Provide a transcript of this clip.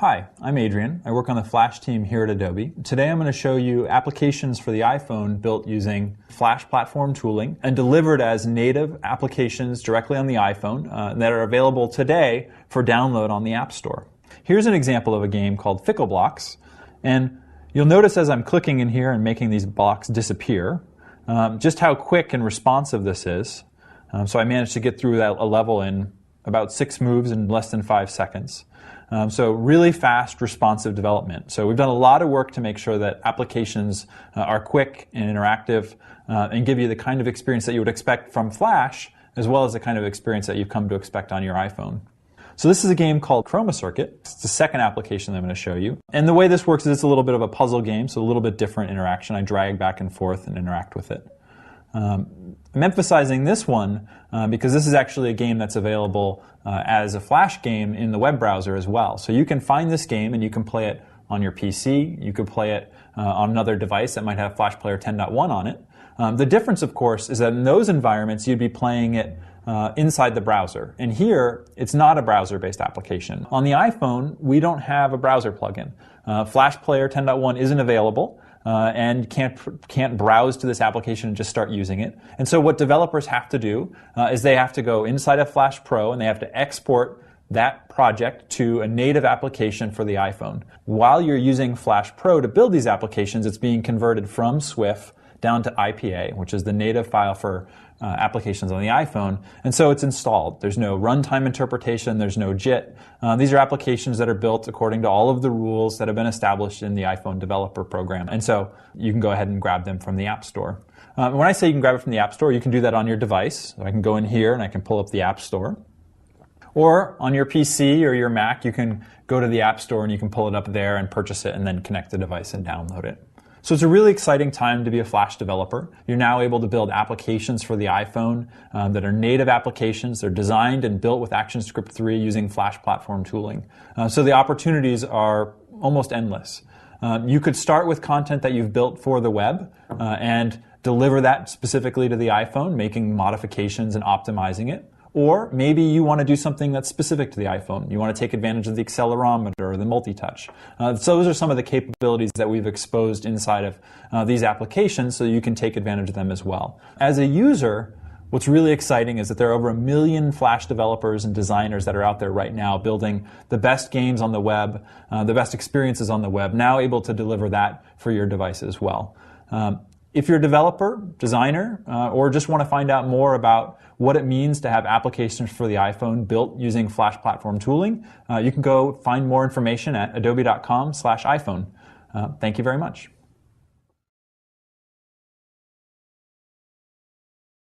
Hi, I'm Adrian. I work on the Flash team here at Adobe. Today I'm going to show you applications for the iPhone built using Flash platform tooling and delivered as native applications directly on the iPhone that are available today for download on the App Store. Here's an example of a game called Fickle Blocks, and you'll notice as I'm clicking in here and making these blocks disappear, just how quick and responsive this is. So I managed to get through a level in about 6 moves in less than 5 seconds. So really fast, responsive development. So we've done a lot of work to make sure that applications are quick and interactive and give you the kind of experience that you would expect from Flash, as well as the kind of experience that you've come to expect on your iPhone. So this is a game called Chroma Circuit. It's the second application that I'm going to show you. And the way this works is it's a little bit of a puzzle game, so a little bit different interaction. I drag back and forth and interact with it. I'm emphasizing this one because this is actually a game that's available as a Flash game in the web browser as well. So you can find this game and you can play it on your PC. You could play it on another device that might have Flash Player 10.1 on it. The difference, of course, is that in those environments you'd be playing it inside the browser. And here, it's not a browser-based application. On the iPhone, we don't have a browser plugin. Flash Player 10.1 isn't available. And can't browse to this application and just start using it. And so what developers have to do is they have to go inside of Flash Pro and they have to export that project to a native application for the iPhone. While you're using Flash Pro to build these applications, it's being converted from SWF down to IPA, which is the native file for applications on the iPhone, and so it's installed. There's no runtime interpretation, there's no JIT. These are applications that are built according to all of the rules that have been established in the iPhone developer program, and so you can go ahead and grab them from the App Store. When I say you can grab it from the App Store, you can do that on your device. So I can go in here and I can pull up the App Store. Or on your PC or your Mac, you can go to the App Store and you can pull it up there and purchase it and then connect the device and download it. So it's a really exciting time to be a Flash developer. You're now able to build applications for the iPhone that are native applications. They're designed and built with ActionScript 3 using Flash platform tooling. So the opportunities are almost endless. You could start with content that you've built for the web and deliver that specifically to the iPhone, making modifications and optimizing it. Or maybe you want to do something that's specific to the iPhone. You want to take advantage of the accelerometer or the multi-touch. So those are some of the capabilities that we've exposed inside of these applications so you can take advantage of them as well. As a user, what's really exciting is that there are over 1 million Flash developers and designers that are out there right now building the best games on the web, the best experiences on the web, now able to deliver that for your device as well. If you're a developer, designer, or just want to find out more about what it means to have applications for the iPhone built using Flash platform tooling, you can go find more information at adobe.com/iPhone. Thank you very much.